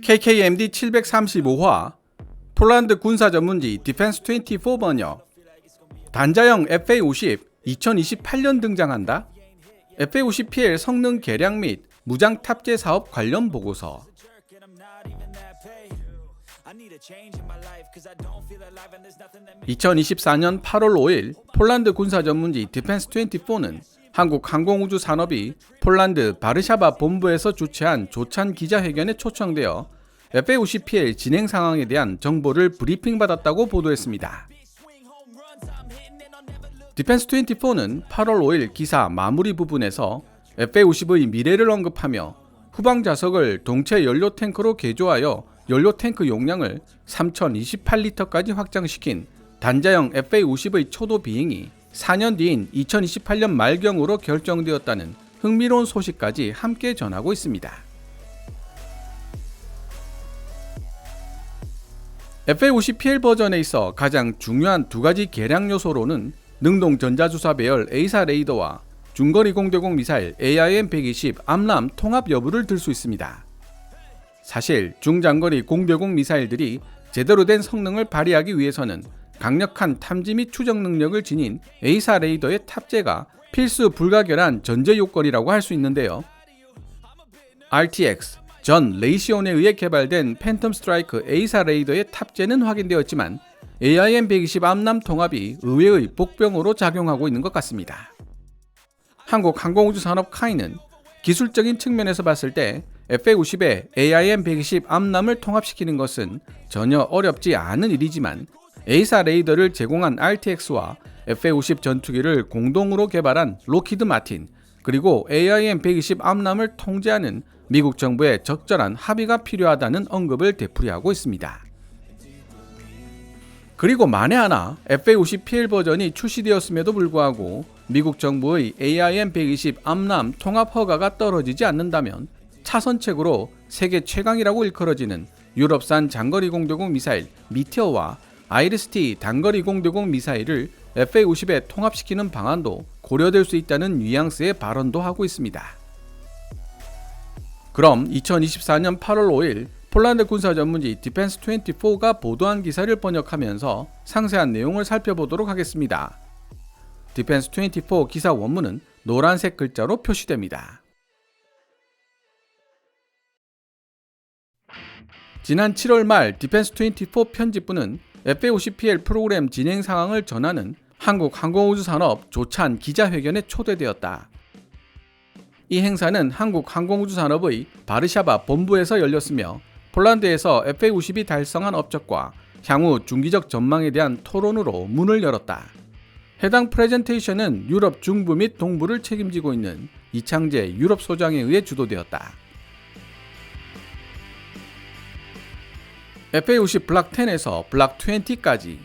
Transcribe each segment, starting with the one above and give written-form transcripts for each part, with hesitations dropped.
KKMD 735화 폴란드 군사 전문지 디펜스 24 번역 단자형 FA-50 2028년 등장한다. FA-50PL 성능 개량 및 무장 탑재 사업 관련 보고서. 2024년 8월 5일 폴란드 군사 전문지 디펜스 24는 한국 항공우주 산업이 폴란드 바르샤바 본부에서 주최한 조찬 기자회견에 초청되어 FA-50PL 진행 상황에 대한 정보를 브리핑받았다고 보도했습니다. 디펜스 24는 8월 5일 기사 마무리 부분에서 FA-50의 미래를 언급하며 후방 좌석을 동체 연료 탱크로 개조하여 연료 탱크 용량을 3028리터까지 확장시킨 단자형 FA-50의 초도 비행이 4년 뒤인 2028년 말경으로 결정되었다는 흥미로운 소식까지 함께 전하고 있습니다. FA-50PL 버전에 있어 가장 중요한 두 가지 개량 요소로는 능동 전자주사 배열 A사 레이더와 중거리 공대공 미사일 AIM-120 암람 통합 여부를 들 수 있습니다. 사실 중장거리 공대공 미사일들이 제대로 된 성능을 발휘하기 위해서는 강력한 탐지 및 추적 능력을 지닌 A사 레이더의 탑재가 필수 불가결한 전제 요건이라고 할 수 있는데요. RTX 전 레이시온에 의해 개발된 팬텀 스트라이크 A사 레이더의 탑재는 확인되었지만 AIM-120 암람 통합이 의외의 복병으로 작용하고 있는 것 같습니다. 한국 항공우주 산업 카이는 기술적인 측면에서 봤을 때 FA-50에 AIM-120 암람을 통합시키는 것은 전혀 어렵지 않은 일이지만 A사 레이더를 제공한 RTX와 FA-50 전투기를 공동으로 개발한 로키드 마틴 그리고 AIM-120 암람을 통제하는 미국 정부의 적절한 합의가 필요하다는 언급을 되풀이하고 있습니다. 그리고 만에 하나 FA-50PL 버전이 출시되었음에도 불구하고 미국 정부의 AIM-120 암람 통합 허가가 떨어지지 않는다면 차선책으로 세계 최강이라고 일컬어지는 유럽산 장거리 공대공 미사일 미테어와 아이리스-T 단거리 공대공 미사일을 FA-50에 통합시키는 방안도 고려될 수 있다는 뉘앙스의 발언도 하고 있습니다. 그럼 2024년 8월 5일 폴란드 군사 전문지 디펜스 24가 보도한 기사를 번역하면서 상세한 내용을 살펴보도록 하겠습니다. 디펜스 24 기사 원문은 노란색 글자로 표시됩니다. 지난 7월 말 디펜스 24 편집부는 FA-50PL 프로그램 진행 상황을 전하는 한국 항공우주 산업 조찬 기자회견에 초대되었다. 이 행사는 한국 항공우주 산업의 바르샤바 본부에서 열렸으며 폴란드에서 FA-50이 달성한 업적과 향후 중기적 전망에 대한 토론으로 문을 열었다. 해당 프레젠테이션은 유럽 중부 및 동부를 책임지고 있는 이창재 유럽 소장에 의해 주도되었다. FA-50 블락 10에서 블락 20까지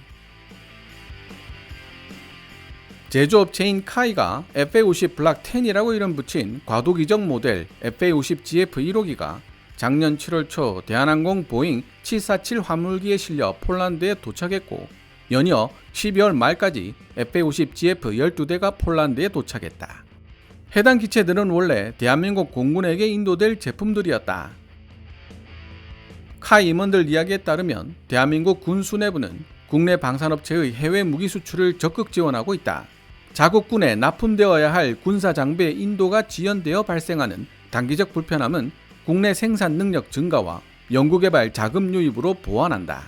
제조업체인 카이가 FA-50 블락 10이라고 이름 붙인 과도기적 모델 FA-50 GF1호기가 작년 7월 초 대한항공 보잉 747 화물기에 실려 폴란드에 도착했고 연이어 12월 말까지 FA-50 GF12대가 폴란드에 도착했다. 해당 기체들은 원래 대한민국 공군에게 인도될 제품들이었다. 카이 임원들 이야기에 따르면 대한민국 군 수뇌부는 국내 방산업체의 해외 무기 수출을 적극 지원하고 있다. 자국군에 납품되어야 할 군사 장비의 인도가 지연되어 발생하는 단기적 불편함은 국내 생산 능력 증가와 연구개발 자금 유입으로 보완한다.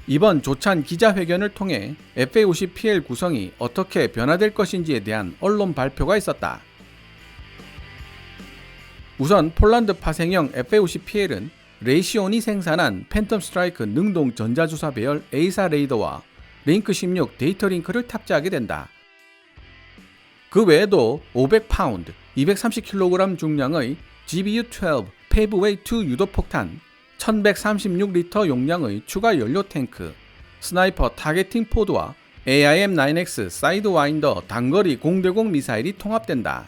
이번 조찬 기자회견을 통해 FA-50PL 구성이 어떻게 변화될 것인지에 대한 언론 발표가 있었다. 우선 폴란드 파생형 FA-50PL은 레이시온이 생산한 팬텀 스트라이크 능동 전자주사 배열 A사 레이더와 링크 16 데이터 링크를 탑재하게 된다. 그 외에도 500파운드, 230kg 중량의 GBU-12 페이브웨이 2 유도폭탄, 1136리터 용량의 추가 연료 탱크, 스나이퍼 타겟팅 포드와 AIM-9X 사이드와인더 단거리 공대공 미사일이 통합된다.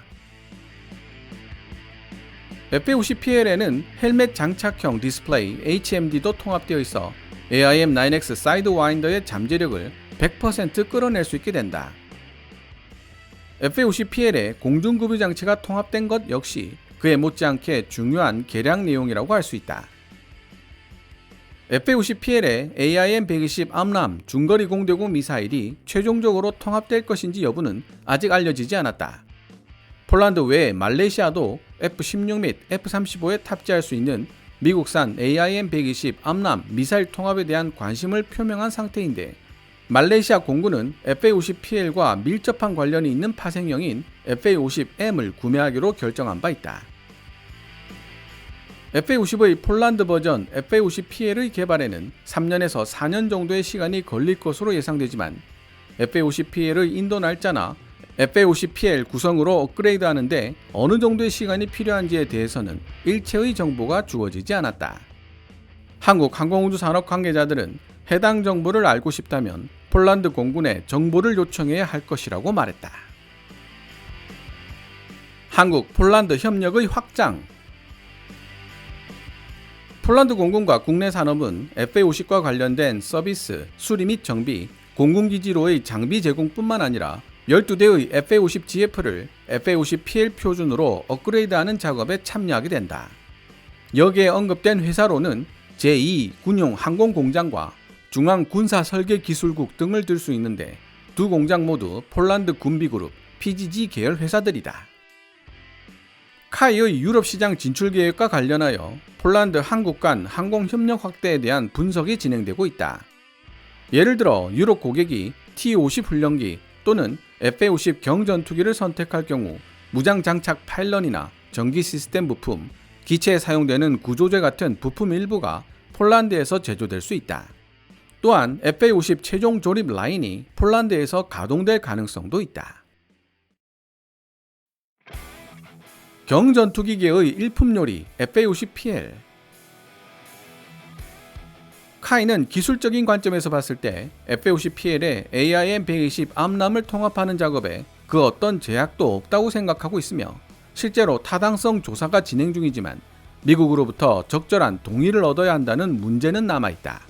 FA-50PL에는 헬멧 장착형 디스플레이 HMD도 통합되어 있어 AIM-9X 사이드와인더의 잠재력을 100% 끌어낼 수 있게 된다. FA-50PL에 공중급유 장치가 통합된 것 역시 그에 못지않게 중요한 개량 내용이라고 할 수 있다. F-50PL의 AIM-120 암람 중거리 공대공 미사일이 최종적으로 통합될 것인지 여부는 아직 알려지지 않았다. 폴란드 외 말레이시아도 F-16 및 F-35에 탑재할 수 있는 미국산 AIM-120 암람 미사일 통합에 대한 관심을 표명한 상태인데, 말레이시아 공군은 FA-50PL과 밀접한 관련이 있는 파생형인 FA-50M을 구매하기로 결정한 바 있다. FA-50의 폴란드 버전 FA-50PL의 개발에는 3년에서 4년 정도의 시간이 걸릴 것으로 예상되지만, FA-50PL의 인도 날짜나 FA-50PL 구성으로 업그레이드하는데 어느 정도의 시간이 필요한지에 대해서는 일체의 정보가 주어지지 않았다. 한국 항공우주산업 관계자들은 해당 정보를 알고 싶다면 폴란드 공군에 정보를 요청해야 할 것이라고 말했다. 한국 폴란드 협력의 확장. 폴란드 공군과 국내 산업은 FA-50과 관련된 서비스, 수리 및 정비, 공군기지로의 장비 제공뿐만 아니라 12대의 FA-50GF를 FA-50PL 표준으로 업그레이드하는 작업에 참여하게 된다. 여기에 언급된 회사로는 제2군용 항공공장과 중앙군사설계기술국 등을 들 수 있는데, 두 공장 모두 폴란드 군비그룹 PGG 계열 회사들이다. 카이의 유럽 시장 진출 계획과 관련하여 폴란드 한국 간 항공협력 확대에 대한 분석이 진행되고 있다. 예를 들어 유럽 고객이 T-50 훈련기 또는 FA-50 경전투기를 선택할 경우 무장 장착 파일런이나 전기 시스템 부품, 기체에 사용되는 구조재 같은 부품 일부가 폴란드에서 제조될 수 있다. 또한 FA-50 최종 조립 라인이 폴란드에서 가동될 가능성도 있다. 경전투기계의 일품 요리 FA-50PL. 카이는 기술적인 관점에서 봤을 때 FA-50PL의 AIM-120 암람을 통합하는 작업에 그 어떤 제약도 없다고 생각하고 있으며, 실제로 타당성 조사가 진행 중이지만 미국으로부터 적절한 동의를 얻어야 한다는 문제는 남아있다.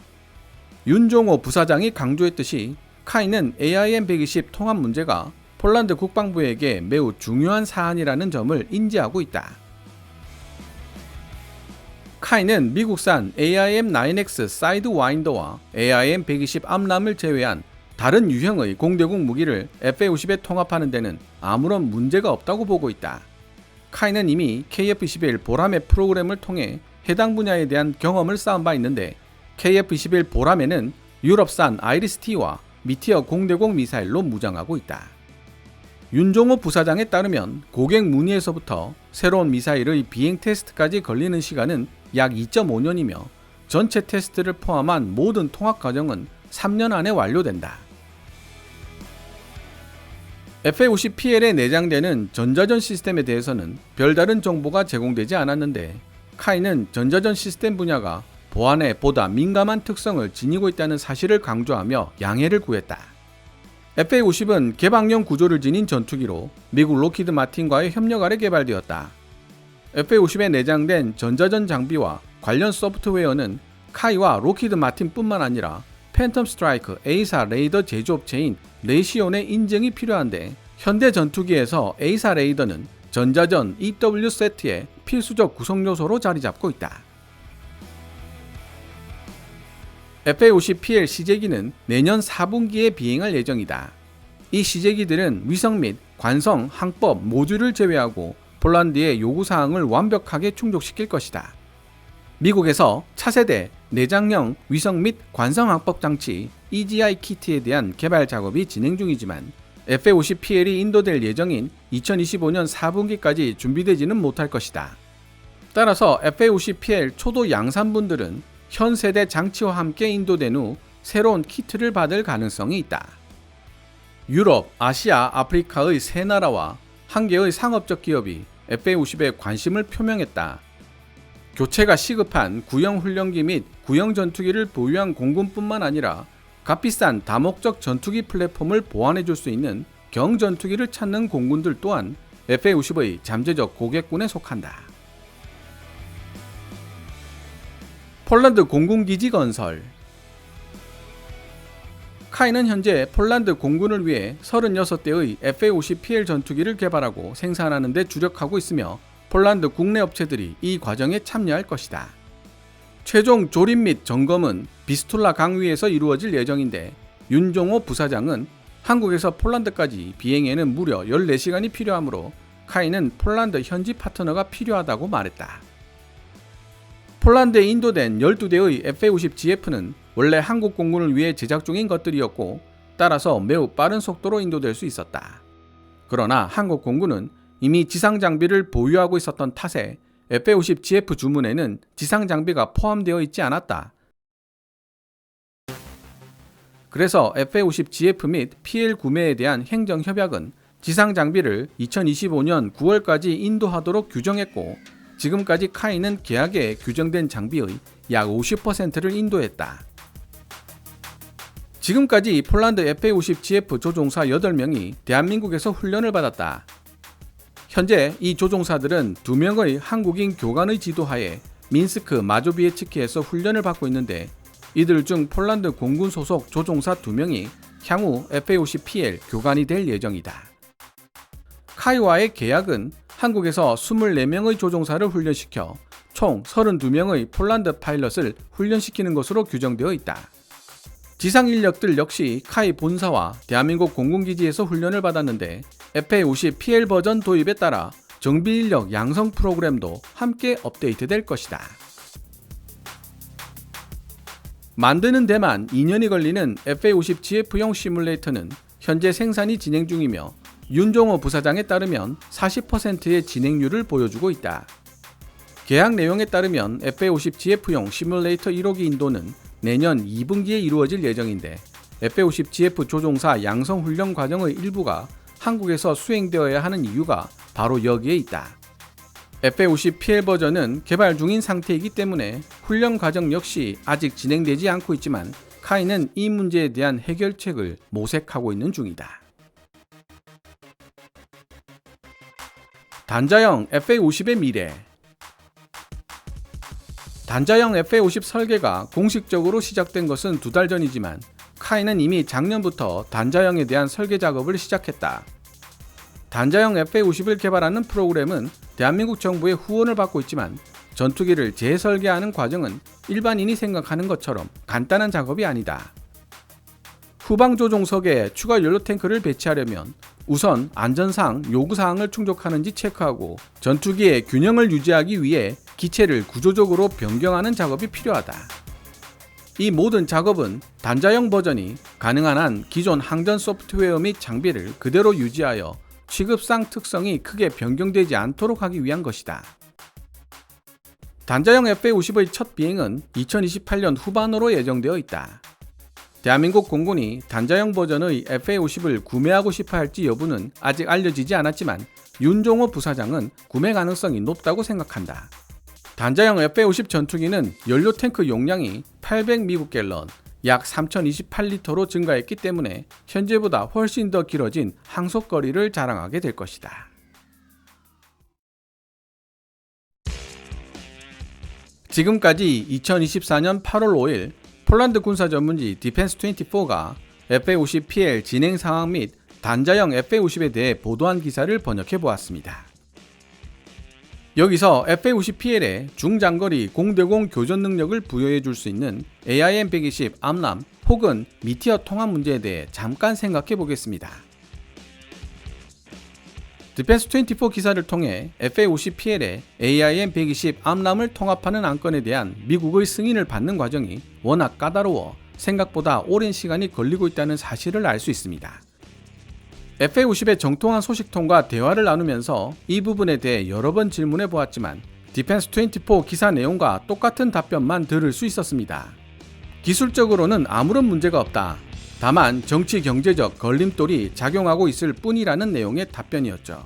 윤종호 부사장이 강조했듯이 카이는 AIM-120 통합 문제가 폴란드 국방부에게 매우 중요한 사안이라는 점을 인지하고 있다. 카이는 미국산 AIM-9X 사이드와인더와 AIM-120 암람을 제외한 다른 유형의 공대공 무기를 FA-50에 통합하는 데는 아무런 문제가 없다고 보고 있다. 카이는 이미 KF-21 보라매 프로그램을 통해 해당 분야에 대한 경험을 쌓은 바 있는데, KF-21 보라매는 유럽산 아이리스-T와 미티어 공대공 미사일로 무장하고 있다. 윤종호 부사장에 따르면 고객 문의에서부터 새로운 미사일의 비행 테스트까지 걸리는 시간은 약 2.5년이며 전체 테스트를 포함한 모든 통합 과정은 3년 안에 완료된다. FA-50PL에 내장되는 전자전 시스템에 대해서는 별다른 정보가 제공되지 않았는데, 카이는 전자전 시스템 분야가 보안에 보다 민감한 특성을 지니고 있다는 사실을 강조하며 양해를 구했다. FA-50은 개방형 구조를 지닌 전투기로 미국 로키드 마틴과의 협력 아래 개발되었다. FA-50에 내장된 전자전 장비와 관련 소프트웨어는 카이와 로키드 마틴뿐만 아니라 팬텀 스트라이크 A사 레이더 제조업체인 레시온의 인증이 필요한데, 현대 전투기에서 A사 레이더는 전자전 EW 세트의 필수적 구성 요소로 자리 잡고 있다. FA-50PL 시제기는 내년 4분기에 비행할 예정이다. 이 시제기들은 위성 및 관성, 항법, 모듈을 제외하고 폴란드의 요구사항을 완벽하게 충족시킬 것이다. 미국에서 차세대 내장형 위성 및 관성 항법 장치 EGI 키트에 대한 개발 작업이 진행 중이지만, FA-50PL이 인도될 예정인 2025년 4분기까지 준비되지는 못할 것이다. 따라서 FA-50PL 초도 양산분들은 현 세대 장치와 함께 인도된 후 새로운 키트를 받을 가능성이 있다. 유럽, 아시아, 아프리카의 세 나라와 한 개의 상업적 기업이 FA-50에 관심을 표명했다. 교체가 시급한 구형 훈련기 및 구형 전투기를 보유한 공군뿐만 아니라 값비싼 다목적 전투기 플랫폼을 보완해줄 수 있는 경전투기를 찾는 공군들 또한 FA-50의 잠재적 고객군에 속한다. 폴란드 공군기지 건설. 카이는 현재 폴란드 공군을 위해 36대의 FA-50PL 전투기를 개발하고 생산하는 데 주력하고 있으며, 폴란드 국내 업체들이 이 과정에 참여할 것이다. 최종 조립 및 점검은 비스툴라 강 위에서 이루어질 예정인데 윤종호 부사장은 한국에서 폴란드까지 비행에는 무려 14시간이 필요하므로 카이는 폴란드 현지 파트너가 필요하다고 말했다. 폴란드에 인도된 12대의 FA-50GF는 원래 한국 공군을 위해 제작 중인 것들이었고 따라서 매우 빠른 속도로 인도될 수 있었다. 그러나 한국 공군은 이미 지상 장비를 보유하고 있었던 탓에 FA-50GF 주문에는 지상 장비가 포함되어 있지 않았다. 그래서 FA-50GF 및 PL 구매에 대한 행정협약은 지상 장비를 2025년 9월까지 인도하도록 규정했고 지금까지 카이는 계약에 규정된 장비의 약 50%를 인도했다. 지금까지 폴란드 FA-50GF 조종사 8명이 대한민국에서 훈련을 받았다. 현재 이 조종사들은 2명의 한국인 교관의 지도하에 민스크 마조비에츠키에서 훈련을 받고 있는데 이들 중 폴란드 공군 소속 조종사 2명이 향후 FA-50PL 교관이 될 예정이다. 카이와의 계약은 한국에서 24명의 조종사를 훈련시켜 총 32명의 폴란드 파일럿을 훈련시키는 것으로 규정되어 있다. 지상 인력들 역시 카이 본사와 대한민국 공군기지에서 훈련을 받았는데 FA-50PL 버전 도입에 따라 정비 인력 양성 프로그램도 함께 업데이트될 것이다. 만드는 데만 2년이 걸리는 FA-50GF용 시뮬레이터는 현재 생산이 진행 중이며 윤종호 부사장에 따르면 40%의 진행률을 보여주고 있다. 계약 내용에 따르면 FA-50GF용 시뮬레이터 1호기 인도는 내년 2분기에 이루어질 예정인데 FA-50GF 조종사 양성 훈련 과정의 일부가 한국에서 수행되어야 하는 이유가 바로 여기에 있다. FA-50PL 버전은 개발 중인 상태이기 때문에 훈련 과정 역시 아직 진행되지 않고 있지만 카이는 이 문제에 대한 해결책을 모색하고 있는 중이다. 단자형 FA-50의 미래. 단자형 FA-50 설계가 공식적으로 시작된 것은 2달 전이지만 카이는 이미 작년부터 단자형에 대한 설계 작업을 시작했다. 단자형 FA-50을 개발하는 프로그램은 대한민국 정부의 후원을 받고 있지만 전투기를 재설계하는 과정은 일반인이 생각하는 것처럼 간단한 작업이 아니다. 후방 조종석에 추가 연료 탱크를 배치하려면 우선 안전상 요구사항을 충족하는지 체크하고 전투기의 균형을 유지하기 위해 기체를 구조적으로 변경하는 작업이 필요하다. 이 모든 작업은 단자형 버전이 가능한 한 기존 항전 소프트웨어 및 장비를 그대로 유지하여 취급상 특성이 크게 변경되지 않도록 하기 위한 것이다. 단자형 FA-50의 첫 비행은 2028년 후반으로 예정되어 있다. 대한민국 공군이 단자형 버전의 FA-50을 구매하고 싶어 할지 여부는 아직 알려지지 않았지만 윤종호 부사장은 구매 가능성이 높다고 생각한다. 단자형 FA-50 전투기는 연료 탱크 용량이 800미국 갤런, 약 3028리터로 증가했기 때문에 현재보다 훨씬 더 길어진 항속거리를 자랑하게 될 것이다. 지금까지 2024년 8월 5일 폴란드 군사 전문지 디펜스24가 FA-50PL 진행 상황 및 단자형 FA-50에 대해 보도한 기사를 번역해 보았습니다. 여기서 FA-50PL에 중장거리 공대공 교전 능력을 부여해 줄 수 있는 AIM-120 암람 혹은 미티어 통합 문제에 대해 잠깐 생각해 보겠습니다. 디펜스24 기사를 통해 FA-50PL에 AIM-120 암람을 통합하는 안건에 대한 미국의 승인을 받는 과정이 워낙 까다로워 생각보다 오랜 시간이 걸리고 있다는 사실을 알 수 있습니다. FA-50의 정통한 소식통과 대화를 나누면서 이 부분에 대해 여러 번 질문해 보았지만 디펜스24 기사 내용과 똑같은 답변만 들을 수 있었습니다. 기술적으로는 아무런 문제가 없다. 다만 정치 경제적 걸림돌이 작용하고 있을 뿐이라는 내용의 답변이었죠.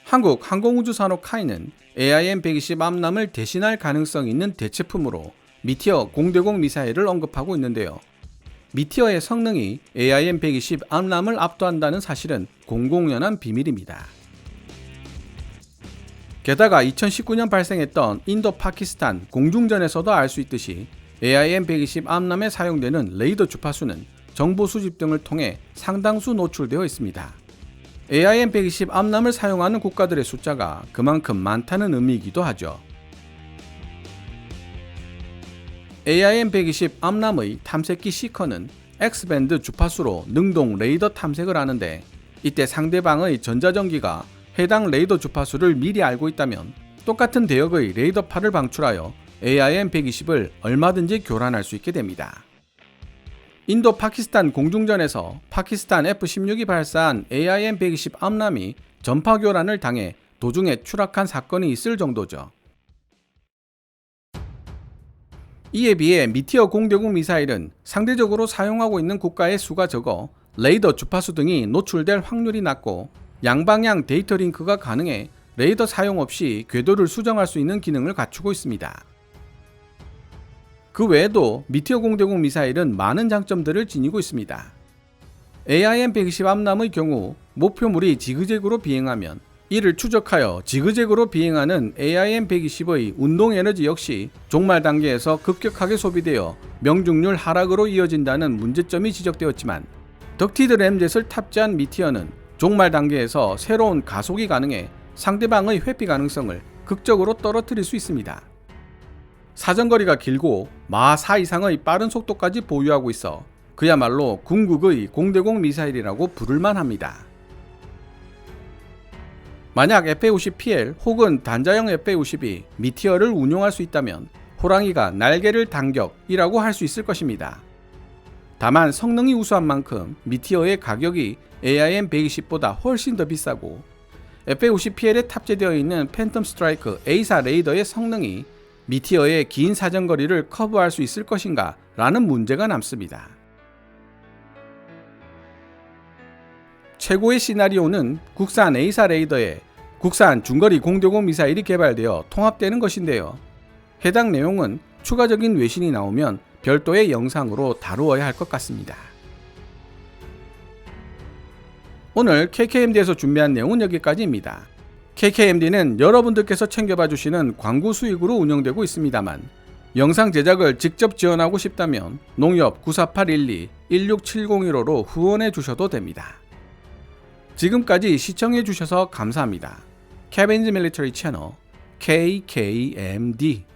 한국 항공우주산업 카이는 AIM-120 암람을 대신할 가능성이 있는 대체품으로 미티어 공대공 미사일을 언급하고 있는데요. 미티어의 성능이 AIM-120 암람을 압도한다는 사실은 공공연한 비밀입니다. 게다가 2019년 발생했던 인도 파키스탄 공중전에서도 알 수 있듯이 AIM-120 암람에 사용되는 레이더 주파수는 정보 수집 등을 통해 상당수 노출되어 있습니다. AIM-120 암람을 사용하는 국가들의 숫자가 그만큼 많다는 의미이기도 하죠. AIM-120 암람의 탐색기 시커는 X밴드 주파수로 능동 레이더 탐색을 하는데, 이때 상대방의 전자전기가 해당 레이더 주파수를 미리 알고 있다면 똑같은 대역의 레이더파를 방출하여 AIM-120을 얼마든지 교란할 수 있게 됩니다. 인도 파키스탄 공중전에서 파키스탄 F-16이 발사한 AIM-120 암람이 전파 교란을 당해 도중에 추락한 사건이 있을 정도죠. 이에 비해 미티어 공대공 미사일은 상대적으로 사용하고 있는 국가의 수가 적어 레이더 주파수 등이 노출될 확률이 낮고 양방향 데이터 링크가 가능해 레이더 사용 없이 궤도를 수정할 수 있는 기능을 갖추고 있습니다. 그 외에도 미티어 공대공 미사일은 많은 장점들을 지니고 있습니다. AIM-120 암람의 경우 목표물이 지그재그로 비행하면 이를 추적하여 지그재그로 비행하는 AIM-120의 운동 에너지 역시 종말 단계에서 급격하게 소비되어 명중률 하락으로 이어진다는 문제점이 지적되었지만, 덕티드 램젯을 탑재한 미티어는 종말 단계에서 새로운 가속이 가능해 상대방의 회피 가능성을 극적으로 떨어뜨릴 수 있습니다. 사정거리가 길고 마 4 이상의 빠른 속도까지 보유하고 있어 그야말로 궁극의 공대공 미사일이라고 부를만 합니다. 만약 FA-50PL 혹은 단자형 FA-50이 미티어를 운용할 수 있다면 호랑이가 날개를 단격이라고 할 수 있을 것입니다. 다만 성능이 우수한 만큼 미티어의 가격이 AIM-120보다 훨씬 더 비싸고, FA-50PL에 탑재되어 있는 팬텀 스트라이크 A사 레이더의 성능이 미티어의 긴 사정거리를 커버할 수 있을 것인가 라는 문제가 남습니다. 최고의 시나리오는 국산 A사 레이더에 국산 중거리 공대공 미사일이 개발되어 통합되는 것인데요. 해당 내용은 추가적인 외신이 나오면 별도의 영상으로 다루어야 할 것 같습니다. 오늘 KKMD에서 준비한 내용은 여기까지입니다. KKMD는 여러분들께서 챙겨봐 주시는 광고 수익으로 운영되고 있습니다만, 영상 제작을 직접 지원하고 싶다면 농협 94812-16701호로 후원해 주셔도 됩니다. 지금까지 시청해 주셔서 감사합니다. 케빈즈 밀리터리 채널 KKMD